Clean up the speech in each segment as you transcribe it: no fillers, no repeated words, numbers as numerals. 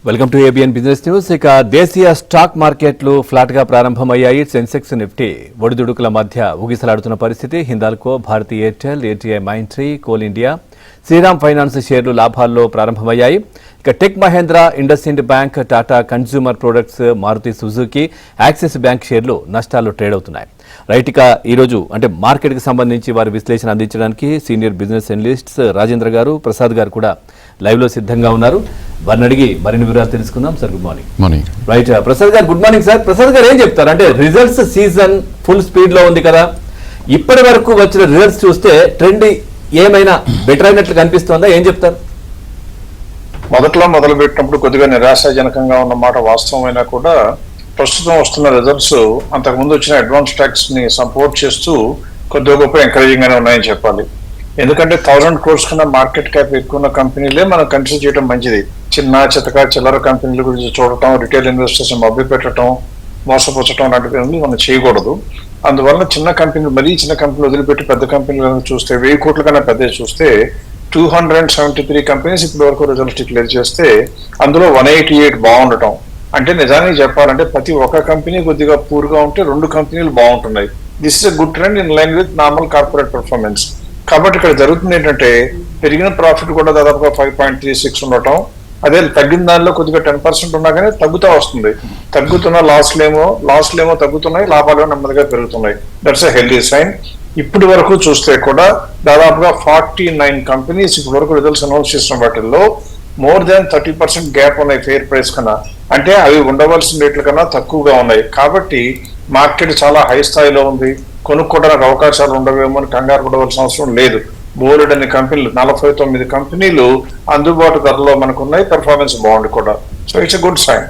Welcome to ABN business news. ఇక దేశీయ stock మార్కెట్లు ఫ్లాట్ గా ప్రారంభమయ్యాయి. సెన్సెక్స్ నిఫ్టీ ఒడిదుడుకుల మధ్య ఊగిసలాడుతున్న పరిస్థితి. హిందాల్కో, భారతీ ఎయిర్టెల్, ఏటీఐ మైంట్రీ, కోల్ ఇండియా, శ్రీరామ్ ఫైనాన్స్ షేర్లు లాభాల్లో ప్రారంభమయ్యాయి. ఇక టెక్ మహేంద్ర, ఇండస్ఇండ్ బ్యాంక్, టాటా కన్స్యూమర్ ప్రొడక్ట్స్, మారుతి సుజుకి, యాక్సిస్ బ్యాంక్ షేర్లు నష్టాల్లో ట్రేడ్ అవుతున్నాయి. రైట్, ఇక ఈరోజు అంటే మార్కెట్కి సంబంధించి వారి విశ్లేషణ అందించడానికి సీనియర్ బిజినెస్ అనలిస్ట్స్ రాజేంద్ర గారు, ప్రసాద్ గారు కూడా లైవ్లో సిద్ధంగా ఉన్నారు. వారిని అడిగి మరిన్ని వివరాలు తెలుసుకుందాం. Sir, good morning. Morning. Right, Prasad గారు గుడ్ మార్నింగ్. సార్, ప్రసాద్ గారు ఏం చెప్తారు? అంటే రిజల్ట్స్ సీజన్ ఫుల్ స్పీడ్ లో ఉంది కదా, ఇప్పటి వరకు వచ్చిన రిజల్ట్స్ చూస్తే ట్రెండ్ ఏమైనా బెటర్ అయినట్లు కనిపిస్తోందా? ఏం చెప్తారు? మొదట్లో మొదలు పెట్టినప్పుడు కొద్దిగా నిరాశాజనకంగా ఉన్నమాట వాస్తవమైనా కూడా ప్రస్తుతం వస్తున్న రిజల్ట్స్ అంతకుముందు వచ్చిన అడ్వాన్స్ ట్యాక్స్ ని సపోర్ట్ చేస్తూ కొద్దిగా గొప్ప ఎంకరేజింగ్ గానే ఉన్నాయని చెప్పాలి. ఎందుకంటే 1000 crores కన్నా మార్కెట్ క్యాప్ ఎక్కువ ఉన్న కంపెనీలే మనం కన్సిడర్ చేయడం మంచిది. చిన్న చితక చిల్లర కంపెనీల గురించి చూడటం, రిటైల్ ఇన్వెస్టర్స్ మభ్య పెట్టడం, మోసపుచ్చటం లాంటివి మనం చేయకూడదు. అందువల్ల చిన్న కంపెనీలు, మరీ చిన్న కంపెనీలు వదిలిపెట్టి పెద్ద కంపెనీలను చూస్తే 1000 కోట్ల కన్నా పెద్ద చూస్తే 273 కంపెనీస్ ఇప్పటి వరకు రిజల్ట్స్ డిక్లేర్ చేస్తే అందులో 188 బాగుండటం అంటే నిజానికి చెప్పాలంటే ప్రతి ఒక్క కంపెనీ కొద్దిగా పూర్గా ఉంటే 2 కంపెనీలు బాగుంటున్నాయి. This is a good trend in line with normal corporate performance. కాబట్టి ఇక్కడ జరుగుతుంది ఏంటంటే పెరిగిన ప్రాఫిట్ కూడా దాదాపుగా 5.36 ఉండటం, అదే తగ్గిన దానిలో కొద్దిగా 10% ఉన్నా కానీ తగ్గుతూ వస్తుంది. తగ్గుతున్న లాస్లేమో తగ్గుతున్నాయి, లాభాలు నెమ్మదిగా పెరుగుతున్నాయి. That's a healthy sign. ఇప్పటి వరకు చూస్తే కూడా దాదాపుగా 49 కంపెనీస్ ఇప్పటి వరకు రిజల్ట్స్ అనౌన్స్ చేసిన వాటిల్లో మోర్ దాన్ 30% గ్యాప్ ఉన్నాయి ఫెయిర్ ప్రైస్ కన్నా. అంటే అవి ఉండవలసిన రేట్ల కన్నా తక్కువగా ఉన్నాయి. కాబట్టి మార్కెట్ చాలా హై స్థాయిలో ఉంది. కొనుక్కోవడానికి అవకాశాలు ఉండవేమో అని కంగారు పడవలసిన అవసరం లేదు. బోలెడన్ని కంపెనీలు, 49 కంపెనీలు అందుబాటు ధరలో మనకు ఉన్నాయి. పెర్ఫార్మెన్స్ బాగుంది కూడా. So it's a good sign.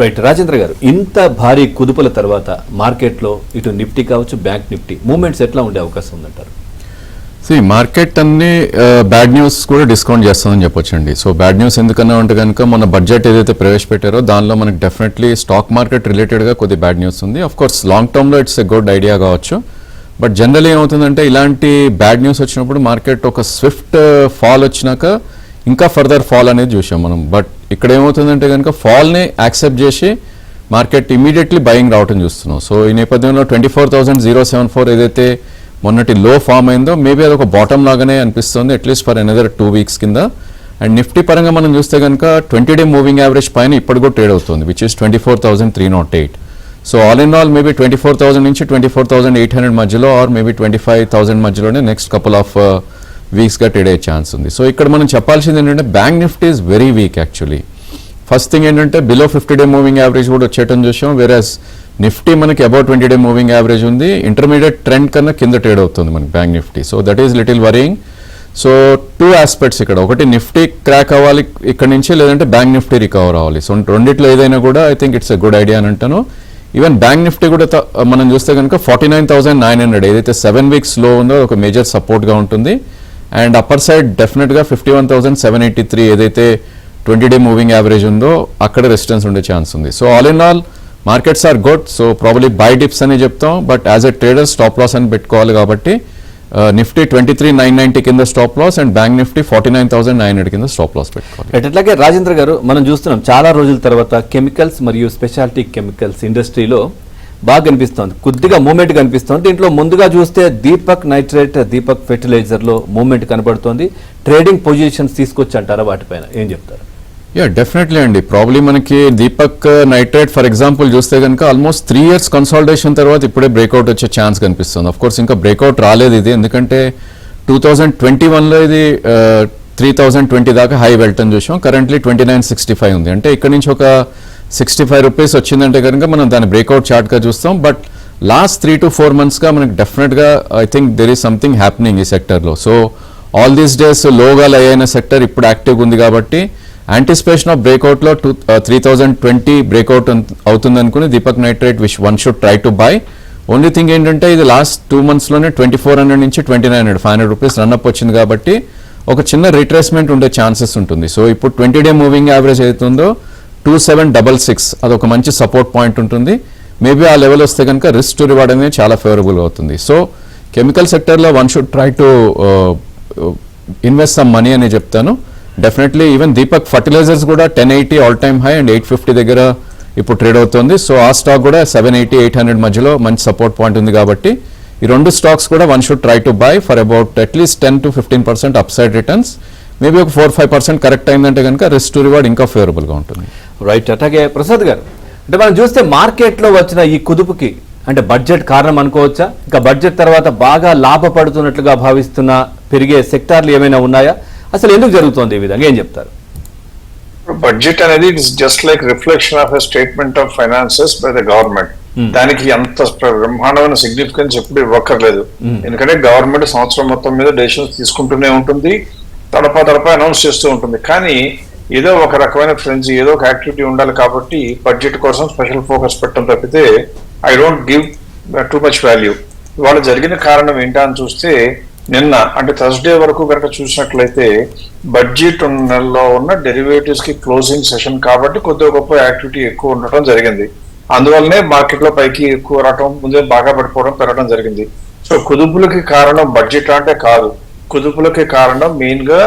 Right, Rajendra garu, ఇంత భారీ కుదుపుల తర్వాత మార్కెట్లో ఇటు నిఫ్టీ కావచ్చు, బ్యాంక్ నిఫ్టీ మూవ్మెంట్స్ ఎట్లా ఉండే అవకాశం ఉందంటారు? మార్కెట్ అన్ని బ్యాడ్ న్యూస్ కూడా డిస్కౌంట్ చేస్తుందని చెప్పొచ్చండి. సో బ్యాడ్ న్యూస్ ఎందుకన్నా ఉంటే కనుక మన బడ్జెట్ ఏదైతే ప్రవేశపెట్టారో దానిలో మనకి డెఫినెట్లీ స్టాక్ మార్కెట్ రిలేటెడ్గా కొద్ది బ్యాడ్ న్యూస్ ఉంది. ఆఫ్ కోర్స్ లాంగ్ టర్మ్లో ఇట్స్ ఎ గుడ్ ఐడియా కావచ్చు. బట్ జనరల్ ఏమవుతుందంటే ఇలాంటి బ్యాడ్ న్యూస్ వచ్చినప్పుడు మార్కెట్ ఒక స్విఫ్ట్ ఫాల్ వచ్చినాక ఇంకా ఫర్దర్ ఫాల్ అనేది చూసాం మనం. బట్ ఇక్కడ ఏమవుతుందంటే కనుక ఫాల్ని యాక్సెప్ట్ చేసి మార్కెట్ ఇమీడియట్లీ బయింగ్ రావటం చూస్తున్నాం. సో ఈ నేపథ్యంలో 24,074 ఏదైతే మొన్నటి లో ఫామ్ అయిందో మేబీ అది ఒక బాటమ్ లాగానే అనిపిస్తుంది, అట్లీస్ట్ ఫర్ అనదర్ 2 weeks కింద. అండ్ నిఫ్టీ పరంగా మనం చూస్తే కనుక 20-day మూవింగ్ యావరేజ్ పైన ఇప్పుడు కూడా ట్రేడ్ అవుతుంది, which is 24,308. So all in all maybe 24,000 నుంచి 24,800 మధ్యలో ఆర్ మేబీ 25,000 మధ్యలోనే నెక్స్ట్ కపుల్ ఆఫ్ వీక్స్గా ట్రేడ్ అయ్యే ఛాన్స్ ఉంది. సో ఇక్కడ మనం చెప్పాల్సింది ఏంటంటే bank Nifty is very weak actually. First thing ఏంటంటే బిలో 50-day మూవింగ్ యావరేజ్ కూడా వచ్చేయటం చూసాం. వేరేస్ నిఫ్టీ మనకి అబౌట్ 20-day మూవింగ్ యావరేజ్ ఉంది. ఇంటర్మీడియట్ ట్రెండ్ కన్నా కింద ట్రేడ్ అవుతుంది మనకి bank Nifty. So that is little worrying. So 2 aspects ఇక్కడ, ఒకటి నిఫ్టీ క్రాక్ అవ్వాలి ఇక్కడ నుంచి, లేదంటే బ్యాంక్ నిఫ్టీ రికవర్ అవ్వాలి. సో రెండిట్లో ఏదైనా కూడా I think it's a good idea అని అంటాను. ఈవెన్ బ్యాంక్ నిఫ్టీ కూడా మనం చూస్తే కనుక 49,900 ఏదైతే 7 weeks లో ఉందో ఒక మేజర్ సపోర్ట్గా ఉంటుంది. అండ్ అప్పర్ సైడ్ డెఫినెట్గా 51,783 ఏదైతే 20-day మూవింగ్ యావరేజ్ ఉందో అక్కడ రెసిస్టెన్స్ ఉండే ఛాన్స్ ఉంది. So all in all markets are good. So probably buy dips అని చెప్తాం, but as a trader stop loss అని పెట్టుకోవాలి. కాబట్టి నిఫ్టీ 23,990 కింద stop loss and Bank Nifty 49,900 కింద స్టాప్ లాస్ పెట్టుకోవాలి. అట్లాగే రాజేంద్ర గారు, మనం చూస్తున్నాం చాలా రోజుల తర్వాత కెమికల్స్ మరియు స్పెషాలిటీ కెమికల్స్ ఇండస్ట్రీలో బాగా కనిపిస్తోంది, కొద్దిగా మూవ్మెంట్ కనిపిస్తోంది. దీంట్లో ముందుగా చూస్తే దీపక్ నైట్రేట్, దీపక్ ఫెర్టిలైజర్లో మూవ్మెంట్ కనబడుతోంది. ట్రేడింగ్ పొజిషన్స్ తీసుకొచ్చి అంటారా, వాటిపైన ఏం చెప్తారు? యా, డెఫినెట్లీ అండి. ప్రాబ్లీ మనకి దీపక్ నైట్రేట్ ఫర్ ఎగ్జాంపుల్ చూస్తే కనుక ఆల్మోస్ట్ 3 years కన్సాలిడేషన్ తర్వాత ఇప్పుడే బ్రేక్అవుట్ వచ్చే ఛాన్స్ కనిపిస్తుంది. ఆఫ్ కోర్స్ ఇంకా బ్రేక్అవుట్ రాలేదు ఇది, ఎందుకంటే 2021లో ఇది 3,020 దాకా హై వెళ్ళటం చూసాం. కరెంట్లీ 2965 ఉంది. అంటే ఇక్కడ నుంచి ఒక 65 రూపీస్ వచ్చిందంటే కనుక మనం దాన్ని బ్రేక్అవుట్ చార్ట్గా చూస్తాం. బట్ లాస్ట్ 3 to 4 monthsగా మనకి డెఫినెట్గా I think there is something happening ఈ సెక్టర్లో. సో ఆల్ దీస్ డేస్ లోగా అయిన సెక్టర్ ఇప్పుడు యాక్టివ్గా ఉంది కాబట్టి యాంటిసిపేషన్ ఆఫ్ బ్రేక్అవుట్లో 3,020 బ్రేక్అవుట్ అవుతుంది అనుకుని Deepak nitrate which one should try to buy. Only thing ఏంటంటే ఇది లాస్ట్ 2 monthsలోనే 2,400 నుంచి 2,900 500 రూపీస్ రన్అప్ వచ్చింది కాబట్టి ఒక చిన్న రిట్రేస్మెంట్ ఉండే ఛాన్సెస్ ఉంటుంది. సో ఇప్పుడు 20-day మూవింగ్ యావరేజ్ అవుతుందో 2766 అదొక మంచి సపోర్ట్ పాయింట్ ఉంటుంది. మేబీ ఆ లెవెల్ వస్తే కనుక రిస్క్ టు రివార్డ్ అనేది చాలా ఫేవరబుల్ అవుతుంది. సో కెమికల్ సెక్టర్లో one should try to invest some money అని చెప్తాను. డెఫినెట్లీ ఈవెన్ దీపక్ ఫర్టిలైజర్స్ కూడా 1080 ఆల్ టైమ్ హై అండ్ 850 దగ్గర ఇప్పుడు ట్రేడ్ అవుతుంది. సో ఆ స్టాక్ కూడా 780-800 మధ్యలో మంచి సపోర్ట్ పాయింట్ ఉంది కాబట్టి ఈ రెండు స్టాక్స్ కూడా one should try to buy for about at least 10-15% upside returns. Maybe ఒక 4-5% కరెక్ట్ అయిందంటే కనుక రిస్క్ టు రివార్డ్ ఇంకా ఫేవరబుల్గా ఉంటుంది. రైట్. అట్లాగే ప్రసాద్ గారు, అంటే మనం చూస్తే మార్కెట్లో వచ్చిన ఈ కుదుపుకి అంటే బడ్జెట్ కారణం అనుకోవచ్చా? ఇంకా బడ్జెట్ తర్వాత బాగా లాభపడుతున్నట్లుగా భావిస్తున్న పెరిగే సెక్టార్లు ఏమైనా ఉన్నాయా? అసలు ఎందుకు జరుగుతోంది ఈ విధంగా, ఏం చెప్తారు? బడ్జెట్ అనేది it is just like reflection of a statement of finances by the government. దానికి అంత బ్రహ్మాండమైన సిగ్నిఫికెన్స్ ఎప్పుడు ఇవ్వక్కర్లేదు. ఎందుకంటే గవర్నమెంట్ సంవత్సరం మొత్తం మీద డెసిషన్స్ తీసుకుంటూనే ఉంటుంది, తడపా అనౌన్స్ చేస్తూ ఉంటుంది. కానీ ఏదో ఒక రకమైన ఫ్రెండ్స్ ఏదో ఒక యాక్టివిటీ ఉండాలి కాబట్టి బడ్జెట్ కోసం స్పెషల్ ఫోకస్ పెట్టడం తప్పితే I don't give too much value. ఇవాళ జరిగిన కారణం ఏంటా అని చూస్తే నిన్న అంటే థర్స్డే వరకు కనుక చూసినట్లయితే బడ్జెట్ నెలలో ఉన్న డెరివేటివ్స్ కి క్లోజింగ్ సెషన్ కాబట్టి కొద్దిగా గొప్ప యాక్టివిటీ ఎక్కువ ఉండటం జరిగింది. అందువల్లనే మార్కెట్ లో పైకి ఎక్కువ రావడం, ముందే బాగా పడిపోవడం పెరగడం జరిగింది. సో కుదుపులకి కారణం బడ్జెట్ అంటే కాదు, కుదుపులకి కారణం మెయిన్ గా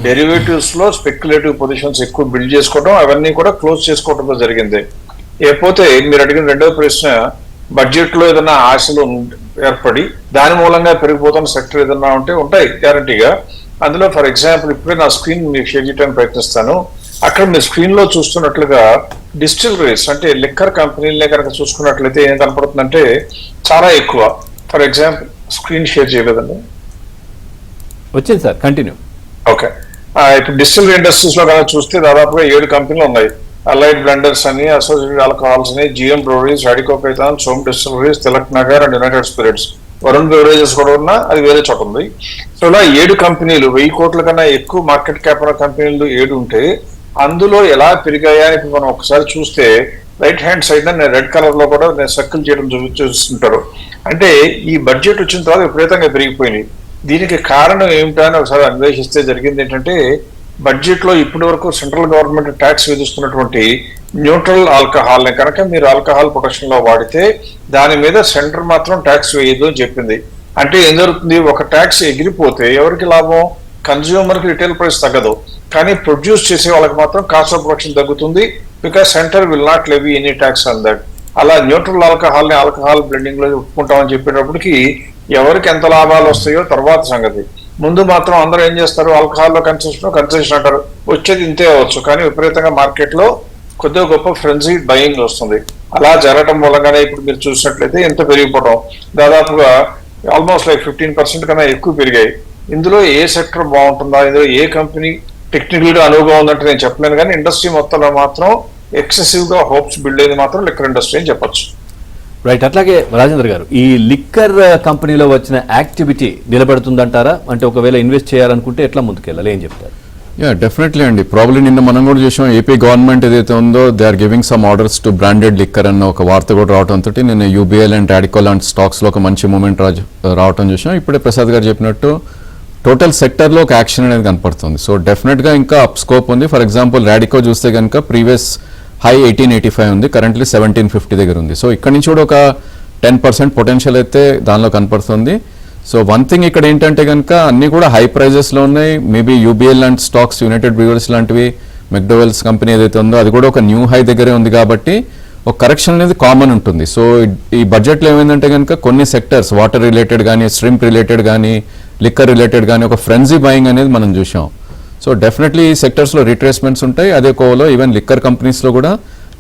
డెరివేటివ్స్ లో స్పెక్యులేటివ్ పొజిషన్స్ ఎక్కువ బిల్డ్ చేసుకోవడం, అవన్నీ కూడా క్లోజ్ చేసుకోవడంతో జరిగింది. లేకపోతే మీరు అడిగిన రెండవ ప్రశ్న, బడ్జెట్ లో ఏదైనా ఆశలు ఏర్పడి దాని మూలంగా పెరిగిపోతున్న సెక్టర్ ఏదన్నా ఉంటే ఉంటాయి గ్యారంటీగా. అందులో ఫర్ ఎగ్జాంపుల్ ఇప్పుడే నా స్క్రీన్ మీకు షేర్ చేయడానికి ప్రయత్నిస్తాను. అక్కడ మీరు స్క్రీన్ లో చూస్తున్నట్లుగా డిస్టిలరీస్ అంటే లిక్కర్ కంపెనీలనే కనుక చూసుకున్నట్లయితే ఏం కనపడుతుందంటే చాలా ఎక్కువ. ఫర్ ఎగ్జాంపుల్ స్క్రీన్ షేర్ చేయలేదండి, వచ్చింది సార్, కంటిన్యూ. ఓకే. ఇప్పుడు డిస్టిలరీ ఇండస్ట్రీస్ లో కనుక చూస్తే దాదాపుగా 7 కంపెనీలు ఉన్నాయి. అలైడ్ బ్లెండర్స్ అని, అసోసియేటెడ్ ఆల్కహాల్స్ అని, జిఎం బ్రూవరీస్, రాడికో పైథాన్, సోమ్ డిస్టిలరీస్, తిలక్ నగర్ అండ్ యునైటెడ్ స్పిరిట్స్, వరుణ్ బెవరేజెస్ కూడా ఉన్నా అది వేరే చోట ఉంది. సో ఇలా 7 కంపెనీలు 1000 కోట్ల కన్నా ఎక్కువ మార్కెట్ క్యాప్ ఉన్న కంపెనీలు 7 ఉంటే అందులో ఎలా పెరిగాయా ఇప్పుడు మనం ఒకసారి చూస్తే రైట్ హ్యాండ్ సైడ్ నేను రెడ్ కలర్ లో కూడా నేను సర్కిల్ చేయడం చూస్తుంటారు. అంటే ఈ బడ్జెట్ వచ్చిన తర్వాత విపరీతంగా పెరిగిపోయింది. దీనికి కారణం ఏమిటా అని ఒకసారి అన్వేషిస్తే జరిగింది ఏంటంటే బడ్జెట్ లో ఇప్పటి వరకు సెంట్రల్ గవర్నమెంట్ ట్యాక్స్ విధిస్తున్నటువంటి న్యూట్రల్ ఆల్కహాల్ ని కనుక మీరు ఆల్కహాల్ ప్రొడక్షన్ లో వాడితే దాని మీద సెంటర్ మాత్రం ట్యాక్స్ వేయదు అని చెప్పింది. అంటే ఏం జరుగుతుంది, ఒక ట్యాక్స్ ఎగిరిపోతే ఎవరికి లాభం? కన్స్యూమర్ కి రిటైల్ ప్రైస్ తగ్గదు, కానీ ప్రొడ్యూస్ చేసే వాళ్ళకి మాత్రం కాస్ట్ ఆఫ్ ప్రొడక్షన్ తగ్గుతుంది. Because centre will not levy any tax on that. అలా న్యూట్రల్ ఆల్కహాల్ ని ఆల్కహాల్ బ్లెండింగ్ లో ఒప్పుకుంటామని చెప్పేటప్పటికి ఎవరికి ఎంత లాభాలు వస్తాయో తర్వాత సంగతి. ముందు మాత్రం అందరూ ఏం చేస్తారు, ఆల్కహాల్లో కన్సెషన్ అంటారు, వచ్చేది ఇంతే అవ్వచ్చు, కానీ విపరీతంగా మార్కెట్ లో కొద్దిగా గొప్ప ఫ్రెంజీ బయింగ్ వస్తుంది. అలా జరగడం మూలంగానే ఇప్పుడు మీరు చూసినట్లయితే ఎంత పెరిగిపోవడం, దాదాపుగా ఆల్మోస్ట్ లైక్ 15% కన్నా ఎక్కువ పెరిగాయి. ఇందులో ఏ సెక్టర్ బాగుంటుందా, ఇందులో ఏ కంపెనీ టెక్నికల్ గా అనువుగా ఉందంటే నేను చెప్పలేను, కానీ ఇండస్ట్రీ మొత్తంలో మాత్రం ఎక్సెసివ్ గా హోప్స్ బిల్డ్ అయింది మాత్రం లిక్కర్ ఇండస్ట్రీ అని చెప్పొచ్చు. రైట్. అట్లాగే రాజేంద్ర గారు, ఈ లిక్కర్ కంపెనీలో వచ్చిన యాక్టివిటీ నిలబడుతుందంటారా? అంటే ఒకవేళ ఇన్వెస్ట్ చేయాలనుకుంటే ఎట్లా ముందుకెళ్ళాలి, ఏం చెప్తారు? యా డెఫినెట్లీ అండి. ప్రాబ్లీ నిన్న మనం కూడా చూసాం, ఏపీ గవర్నమెంట్ ఏదైతే ఉందో they are giving some orders to branded liquor అన్న ఒక వార్త కూడా రావడంతో నిన్న యూబీఎల్ అండ్ రాడికో లాంటి స్టాక్స్ లో ఒక మంచి మూమెంట్ రావడం చూసాం. ఇప్పుడే ప్రసాద్ గారు చెప్పినట్టు టోటల్ సెక్టర్ లో ఒక యాక్షన్ అనేది కనపడుతుంది. సో డెఫినెట్ గా ఇంకా అప్ స్కోప్ ఉంది. ఫర్ ఎగ్జాంపుల్ రాడికో చూస్తే కనుక ప్రీవియస్ హై 1885 ఉంది, కరెంట్లీ 1750 దగ్గర ఉంది. సో ఇక్కడ నుంచి కూడా ఒక 10% పొటెన్షియల్ అయితే దానిలో కనపడుతుంది. సో వన్ థింగ్ ఇక్కడ ఏంటంటే కనుక అన్ని కూడా హై ప్రైజెస్లో ఉన్నాయి. మేబీ యూబీఎల్ లాంటి స్టాక్స్, యునైటెడ్ బ్రూవరీస్ లాంటివి, మెక్డోవెల్స్ కంపెనీ ఏదైతే ఉందో అది కూడా ఒక న్యూ హై దగ్గరే ఉంది కాబట్టి ఒక కరెక్షన్ అనేది కామన్ ఉంటుంది. సో ఈ బడ్జెట్లో ఏమైందంటే కనుక కొన్ని సెక్టర్స్ వాటర్ రిలేటెడ్ కానీ, స్ట్రింప్ రిలేటెడ్ కానీ, లిక్కర్ రిలేటెడ్ కానీ ఒక ఫ్రెంజీ బయింగ్ అనేది మనం చూసాం. సో డెఫినెట్లీ ఈ సెక్టర్స్లో రిట్రేస్మెంట్స్ ఉంటాయి. అదే కోవలో ఈవెన్ లిక్కర్ కంపెనీస్లో కూడా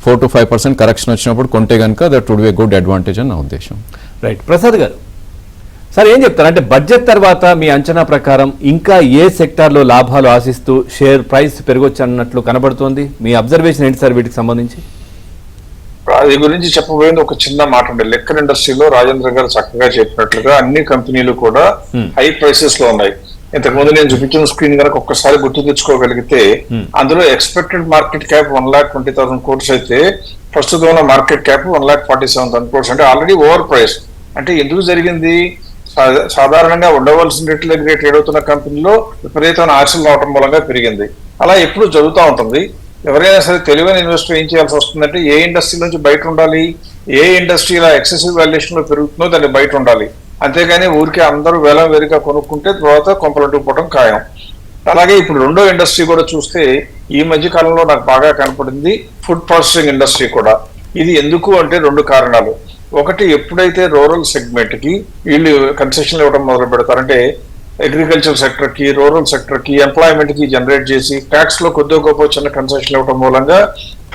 4-5% కరెక్షన్ వచ్చినప్పుడు కొంటే కనుక that would be good advantage అని నా ఉద్దేశం. రైట్. ప్రసాద్ గారు, సార్ ఏం చెప్తారు, అంటే బడ్జెట్ తర్వాత మీ అంచనా ప్రకారం ఇంకా ఏ సెక్టార్లో లాభాలు ఆశిస్తూ షేర్ ప్రైస్ పెరగొచ్చు అన్నట్లు కనబడుతోంది? మీ అబ్జర్వేషన్ ఏంటి సార్ వీటికి సంబంధించి? అది గురించి చెప్పబోయేది ఒక చిన్న మాట అండి. లిక్కర్ ఇండస్ట్రీలో రాజేంద్ర గారు చక్కగా చెప్పినట్లుగా అన్ని కంపెనీలు కూడా హై ప్రైసెస్ లో ఉన్నాయి. ఇంతకు ముందు నేను చూపించిన స్క్రీన్ కనుక ఒక్కసారి గుర్తు తెచ్చుకోగలిగితే అందులో ఎక్స్పెక్టెడ్ మార్కెట్ క్యాప్ 1,20,000 crores అయితే ప్రస్తుతం ఉన్న మార్కెట్ క్యాప్ 1,47,000 crores. అంటే ఆల్రెడీ ఓవర్ ప్రైస్. అంటే ఎందుకు జరిగింది, సాధారణంగా ఉండవలసిన రేట్ల దగ్గర ట్రేడ్ అవుతున్న కంపెనీలో విపరీతమైన ఆశలు రావడం మూలంగా పెరిగింది. అలా ఎప్పుడు జరుగుతూ ఉంటుంది. ఎవరైనా సరే తెలివైన ఇన్వెస్టర్ ఏం చేయాల్సి వస్తుందంటే ఏ ఇండస్ట్రీ నుంచి బయట ఉండాలి, ఏ ఇండస్ట్రీ ఇలా ఎక్సెసివ్ వాల్యుయేషన్ లో పెరుగుతుందో దాన్ని బయట ఉండాలి. అంతేగాని ఊరికే అందరూ వేలం వేరుగా కొనుక్కుంటే తర్వాత కొంపలంటూ పోవడం ఖాయం. అలాగే ఇప్పుడు రెండో ఇండస్ట్రీ కూడా చూస్తే ఈ మధ్య కాలంలో నాకు బాగా కనపడింది ఫుడ్ ప్రాసెసింగ్ ఇండస్ట్రీ కూడా. ఇది ఎందుకు అంటే రెండు కారణాలు. ఒకటి, ఎప్పుడైతే రూరల్ సెగ్మెంట్ కి వీళ్ళు కన్సెషన్లు ఇవ్వడం మొదలు పెడతారంటే అగ్రికల్చర్ సెక్టర్ కి, రూరల్ సెక్టర్ కి, ఎంప్లాయ్మెంట్ కి జనరేట్ చేసి ట్యాక్స్ లో కొద్దిగా గొప్ప చిన్న కన్సెషన్ ఇవ్వడం మూలంగా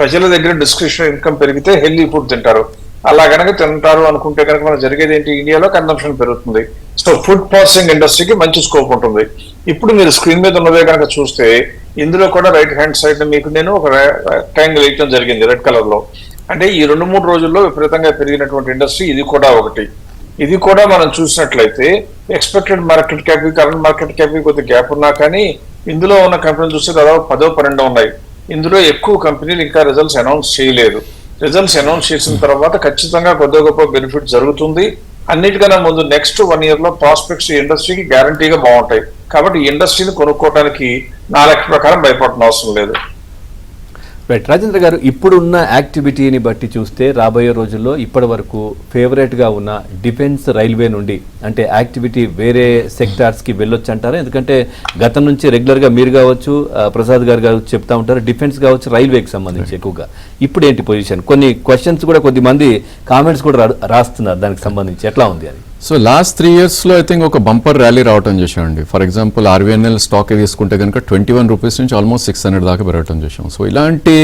ప్రజల దగ్గర డిస్క్రిప్షన్ ఇన్కమ్ పెరిగితే హెల్దీ ఫుడ్ తింటారు. అలా కనుక తింటారు అనుకుంటే కనుక మనకు జరిగేది ఏంటి, ఇండియాలో కన్సంప్షన్ పెరుగుతుంది. సో ఫుడ్ ప్రాసెసింగ్ ఇండస్ట్రీకి మంచి స్కోప్ ఉంటుంది. ఇప్పుడు మీరు స్క్రీన్ మీద ఉన్నదే కనుక చూస్తే ఇందులో కూడా రైట్ హ్యాండ్ సైడ్ మీకు నేను ఒక ట్రయాంగిల్ వేయడం జరిగింది రెడ్ కలర్ లో. అంటే ఈ 2-3 రోజుల్లో విపరీతంగా పెరిగినటువంటి ఇండస్ట్రీ ఇది కూడా ఒకటి. ఇది కూడా మనం చూసినట్లయితే expected market cap, current market cap కొద్ది గ్యాప్ ఉన్నా కానీ ఇందులో ఉన్న కంపెనీలు చూస్తే దాదాపు 10-12 ఉన్నాయి. ఇందులో ఎక్కువ కంపెనీలు ఇంకా రిజల్ట్స్ అనౌన్స్ చేయలేదు. రిజల్ట్స్ అనౌన్స్ చేసిన తర్వాత ఖచ్చితంగా కొద్దిగా గొప్ప బెనిఫిట్ జరుగుతుంది. అన్నిటికన్నా ముందు నెక్స్ట్ 1 year లో ప్రాస్పెక్ట్స్ ఈ ఇండస్ట్రీకి గ్యారంటీగా బాగుంటాయి. కాబట్టి ఈ ఇండస్ట్రీని కొనుక్కోవడానికి నా లెక్క ప్రకారం భయపడిన అవసరం లేదు. రైట్ రాజేంద్ర గారు, ఇప్పుడున్న యాక్టివిటీని బట్టి చూస్తే రాబోయే రోజుల్లో ఇప్పటి వరకు ఫేవరెట్గా ఉన్న డిఫెన్స్, రైల్వే నుండి అంటే యాక్టివిటీ వేరే సెక్టార్స్కి వెళ్ళొచ్చు అంటారా? ఎందుకంటే గతం నుంచి రెగ్యులర్గా మీరు కావచ్చు, ప్రసాద్ గారు కావచ్చు చెప్తా ఉంటారు, డిఫెన్స్ కావచ్చు, రైల్వేకి సంబంధించి ఎక్కువగా. ఇప్పుడు ఏంటి పొజిషన్? కొన్ని క్వశ్చన్స్ కూడా కొద్దిమంది కామెంట్స్ కూడా రాస్తున్నారు దానికి సంబంధించి, ఎట్లా ఉంది అది? సో లాస్ట్ 3 yearsలో ఐ థింక్ ఒక బంపర్ ర్యాలీ రావటం చూసామండి. ఫర్ ఎగ్జాంపుల్ RVNL స్టాక్ తీసుకుంటే కనుక 21 రూపీస్ నుంచి ఆల్మోస్ట్ 600 దాకా పెరగటం చూసాం. సో ఇలాంటి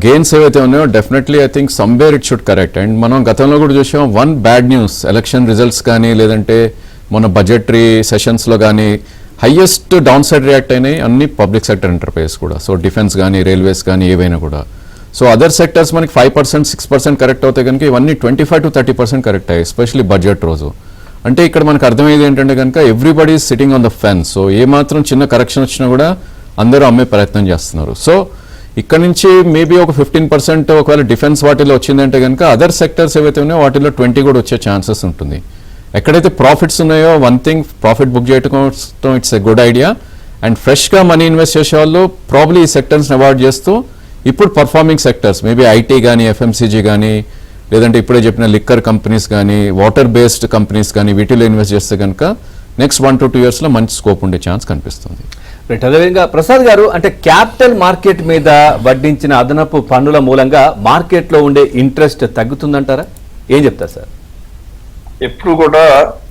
గెయిన్స్ ఏవైతే ఉన్నాయో definitely I think somewhere it should correct. And మనం గతంలో కూడా చూసాం, one bad news election results కానీ లేదంటే మన బడ్జెటరీ సెషన్స్లో కానీ హైయెస్ట్ డౌన్ సైడ్ రియాక్ట్ అయినాయి అన్ని పబ్లిక్ సెక్టర్ ఎంటర్ప్రైజెస్ కూడా. సో డిఫెన్స్ కానీ, రైల్వేస్ కానీ, ఏవైనా కూడా. సో అదర్ సెక్టర్స్ మనకి 5%, 6% కరెక్ట్ అవుతాయి కనుక ఇవన్నీ 25 to 30% కరెక్ట్ అయ్యాయి, ఎస్పెషల్లీ బడ్జెట్ రోజు. అంటే ఇక్కడ మనకు అర్థమయ్యేది ఏంటంటే కనుక everybody is sitting on the fence. So ఏ మాత్రం చిన్న కరెక్షన్ వచ్చినా కూడా అందరూ అమ్మే ప్రయత్నం చేస్తున్నారు. సో ఇక్కడ నుంచి మేబీ ఒక 15% ఒకవేళ డిఫెన్స్ వాటిలో వచ్చిందంటే కనుక అదర్ సెక్టర్స్ ఏవైతే ఉన్నాయో వాటిలో 20 కూడా వచ్చే ఛాన్సెస్ ఉంటుంది. ఎక్కడైతే ప్రాఫిట్స్ ఉన్నాయో వన్ థింగ్ ప్రాఫిట్ బుక్ చేయడం it's a good idea. And ఫ్రెష్గా మనీ ఇన్వెస్ట్ చేసే వాళ్ళు ప్రాబ్లీ ఈ సెక్టర్స్ని అవాయిడ్ చేస్తూ ఇప్పుడు పర్ఫార్మింగ్ సెక్టర్స్ మేబీ ఐటీ కానీ, FMCG కానీ, లేదంటే ఇప్పుడే చెప్పిన లిక్కర్ కంపెనీస్ కానీ, వాటర్ బేస్డ్ కంపెనీస్ కానీ వీటిలో ఇన్వెస్ట్ చేస్తే కనుక నెక్స్ట్ 1 to 2 yearsలో మంచి స్కోప్ ఉండే ఛాన్స్ కనిపిస్తుంది. రైట్. అదేవిధంగా ప్రసాద్ గారు, అంటే క్యాపిటల్ మార్కెట్ మీద వడ్డించిన అదనపు పన్నుల మూలంగా మార్కెట్లో ఉండే ఇంట్రెస్ట్ తగ్గుతుందంటారా? ఏం చెప్తారు సార్? ఎప్పుడు కూడా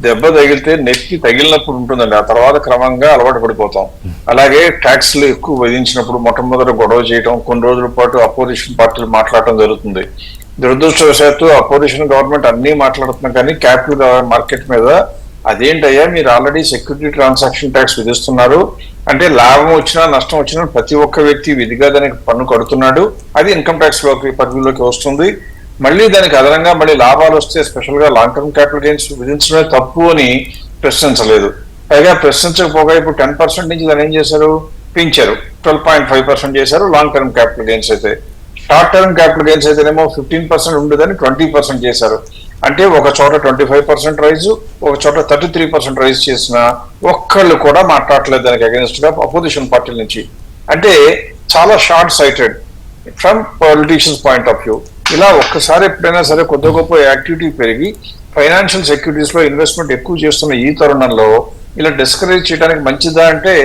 దెబ్బ తగిలితే నెక్కి తగిలినప్పుడు ఉంటుందండి, ఆ తర్వాత క్రమంగా అలవాటు పడిపోతాం. అలాగే ట్యాక్స్లు ఎక్కువ విధించినప్పుడు మొట్టమొదటి గొడవ చేయడం, కొన్ని రోజుల పాటు అపోజిషన్ పార్టీలు మాట్లాడటం జరుగుతుంది. దురదృష్టవశాత్తు అపోజిషన్ గవర్నమెంట్ అన్ని మాట్లాడుతున్నాం కానీ క్యాపిటల్ మార్కెట్ మీద అదేంటయ్యా మీరు ఆల్రెడీ సెక్యూరిటీ ట్రాన్సాక్షన్ ట్యాక్స్ విధిస్తున్నారు అంటే లాభం వచ్చినా నష్టం వచ్చినా ప్రతి ఒక్క వ్యక్తి విధిగా దానికి పన్ను కడుతున్నాడు, అది ఇన్కమ్ ట్యాక్స్ పరిధిలోకి వస్తుంది. మళ్ళీ దానికి అదనంగా మళ్ళీ లాభాలు వస్తే స్పెషల్ గా లాంగ్ టర్మ్ క్యాపిటల్ గెయిన్స్ విధించడమే తప్పు అని ప్రశ్నించలేదు. పైగా ప్రశ్నించకపోగా ఇప్పుడు 10% నుంచి దాన్ని ఏం చేశారు, పెంచారు, 12.5% చేశారు లాంగ్ టర్మ్ క్యాపిటల్ గెయిన్స్ అయితే. షార్ట్ టర్మ్ క్యాపిటల్ గెయిన్స్ అయితేనేమో 15% ఉండేదని 20% చేశారు. అంటే ఒక చోట 25% రైజ్, ఒక చోట 33% రైజ్ చేసిన ఒక్కళ్ళు కూడా మాట్లాడలేదు దానికి అగెన్స్ట్ గా అపోజిషన్ పార్టీల నుంచి. అంటే చాలా short sighted from politicians point of view. ఇలా ఒక్కసారి ఎప్పుడైనా సరే కొద్ది గొప్ప యాక్టివిటీ పెరిగి ఫైనాన్షియల్ సెక్యూరిటీస్ లో ఇన్వెస్ట్మెంట్ ఎక్కువ చేస్తున్న ఈ తరుణంలో ఇలా డిస్కరేజ్ చేయడానికి మంచిదా అంటే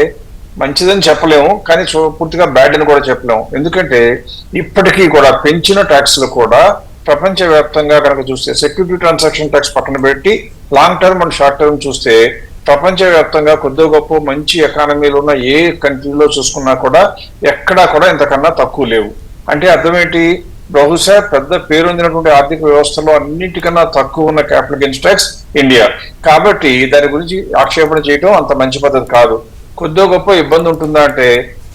మంచిదని చెప్పలేము, కానీ పూర్తిగా బ్యాడ్ అని కూడా చెప్పలేము. ఎందుకంటే ఇప్పటికీ కూడా పెంచిన ట్యాక్స్లు కూడా ప్రపంచవ్యాప్తంగా కనుక చూస్తే సెక్యూరిటీ ట్రాన్సాక్షన్ ట్యాక్స్ పక్కన పెట్టి long term and short term చూస్తే ప్రపంచవ్యాప్తంగా కొద్ది గొప్ప మంచి ఎకానమీలో ఉన్న ఏ కంట్రీలో చూసుకున్నా కూడా ఎక్కడా కూడా ఇంతకన్నా తక్కువ లేవు. అంటే అర్థం ఏంటి, బహుశా పెద్ద పేరొందినటువంటి ఆర్థిక వ్యవస్థలో అన్నిటికన్నా తక్కువ ఉన్న క్యాపిటల్ గెయిన్స్ ట్యాక్స్ ఇండియా. కాబట్టి దాని గురించి ఆక్షేపణ చేయడం అంత మంచి పద్ధతి కాదు. కొద్దిగా గొప్ప ఇబ్బంది ఉంటుందా అంటే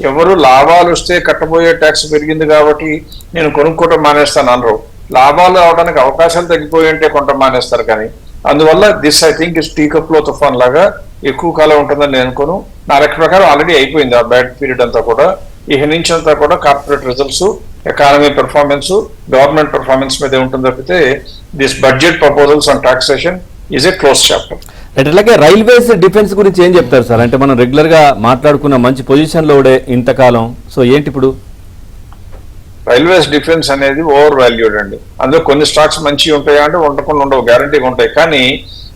ఎవరు లాభాలు వస్తే కట్టబోయే ట్యాక్స్ పెరిగింది కాబట్టి నేను కొనుక్కోవటం మానేస్తాను అనరు. లాభాలు అవడానికి అవకాశాలు తగ్గిపోయి ఉంటే కొంట మానేస్తారు. కానీ అందువల్ల this I think is tea cup లో తుఫాన్ లాగా ఎక్కువ కాలం ఉంటుందని నేను అనుకోను. నా లెక్క ప్రకారం ఆల్రెడీ అయిపోయింది ఆ బ్యాడ్ పీరియడ్ అంతా కూడా. ఇక నుంచి అంతా కూడా corporate results, economy performance, government performance మీదే ఉంటుంది తప్పితే this budget proposals on taxation is a close chapter. అట్లాగే రైల్వేస్, డిఫెన్స్ గురించి ఏం చెప్తారు సార్? అంటే మనం రెగ్యులర్ గా మాట్లాడుకున్న మంచి పొజిషన్ లో ఉండే ఇంతకాలం, సో ఏంటి ఇప్పుడు? రైల్వేస్, డిఫెన్స్ అనేది ఓవర్ వాల్యూడ్ అండి. అందులో కొన్ని స్టాక్స్ మంచిగా ఉంటాయా అంటే ఉండకుండా ఉండవు, గ్యారంటీగా ఉంటాయి. కానీ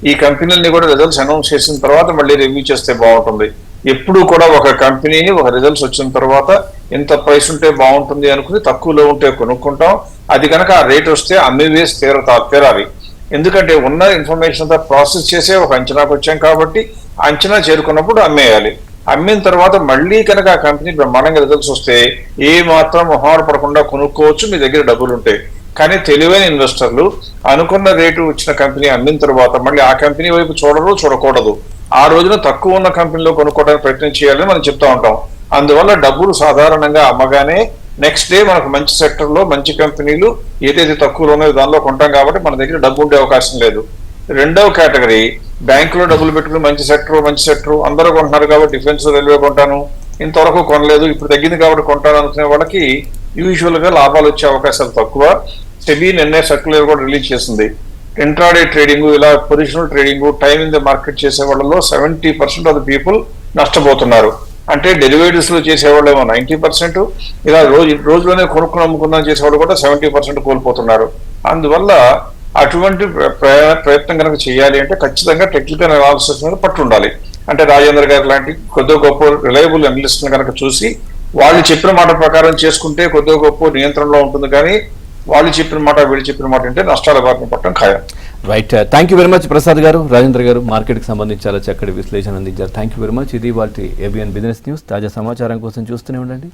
ఈ కంపెనీలని కూడా రిజల్ట్స్ అనౌన్స్ చేసిన తర్వాత మళ్ళీ రివ్యూ చేస్తే బాగుంటుంది. ఎప్పుడు కూడా ఒక కంపెనీని ఒక రిజల్ట్స్ వచ్చిన తర్వాత ఎంత ప్రైస్ ఉంటే బాగుంటుంది అనుకుని తక్కువలో ఉంటే కొనుక్కుంటాం. అది కనుక ఆ రేట్ వస్తే అమ్మి వేసి తీరాలి. ఎందుకంటే ఉన్న ఇన్ఫర్మేషన్ అంతా ప్రాసెస్ చేసే ఒక అంచనాకు వచ్చాం కాబట్టి అంచనా చేరుకున్నప్పుడు అమ్మేయాలి. అమ్మిన తర్వాత మళ్ళీ కనుక ఆ కంపెనీ బ్రహ్మాండంగా రిజల్ట్స్ వస్తే ఏ మాత్రం మొహాలు పడకుండా కొనుక్కోవచ్చు, మీ దగ్గర డబ్బులు ఉంటాయి. కానీ తెలివైన ఇన్వెస్టర్లు అనుకున్న రేటు వచ్చిన కంపెనీ అమ్మిన తర్వాత మళ్ళీ ఆ కంపెనీ వైపు చూడకూడదు. ఆ రోజున తక్కువ ఉన్న కంపెనీలో కొనుక్కోవడానికి ప్రయత్నం చేయాలని మనం చెప్తా ఉంటాం. అందువల్ల డబ్బులు సాధారణంగా అమ్మగానే నెక్స్ట్ డే మనకు మంచి సెక్టర్ లో మంచి కంపెనీలు ఏదైతే తక్కువలో ఉన్నాయో దానిలో కొంటాం కాబట్టి మన దగ్గర డబ్బు ఉండే అవకాశం లేదు. రెండవ కేటగిరీ, బ్యాంకులో డబ్బులు పెట్టుకుని మంచి సెక్టర్ అందరూ కొంటున్నారు కాబట్టి డిఫెన్స్ రైల్వే కొంటాను, ఇంతవరకు కొనలేదు ఇప్పుడు తగ్గింది కాబట్టి కొంటాను అనుకునే వాళ్ళకి యూజువల్ గా లాభాలు వచ్చే అవకాశాలు తక్కువ. సెబీ నిన్నే సర్క్యులర్ కూడా రిలీజ్ చేసింది. ఇంట్రాడే ట్రేడింగ్, ఇలా positional trading, time in the market చేసే వాళ్ళలో 70% ఆఫ్ ద పీపుల్ నష్టపోతున్నారు. అంటే డెరివేటివ్స్ లో చేసేవాళ్ళు ఏమో 90%, ఇలా రోజులోనే కొనుక్కుని అమ్ముకుందాం చేసేవాళ్ళు కూడా 70% కోల్పోతున్నారు. అందువల్ల అటువంటి ప్రయత్నం కనుక చేయాలి అంటే ఖచ్చితంగా టెక్నికల్ అనాలిసిస్ మీద పట్టు ఉండాలి. అంటే రాజేంద్ర గారు లాంటి కొద్దిగా గొప్ప రిలయబుల్ అనలిస్ట్ కనుక చూసి వాళ్ళు చెప్పిన మాట ప్రకారం చేసుకుంటే కొద్దిగా గొప్ప నియంత్రణలో ఉంటుంది. కానీ వాళ్ళు చెప్పిన మాట వీళ్ళు చెప్పిన మాట అంటే నష్టాల బారిన పట్టడం ఖాయం. Right, thank you very much Prasad గారు, రాజేంద్ర గారు. మార్కెట్కి సంబంధించి చాలా చక్కటి విశ్లేషణ అందించారు. Thank you very much. ఇది వాటి ఏబిఎన్ బిజినెస్ న్యూస్. తాజా సమాచారం కోసం చూస్తూనే ఉండండి.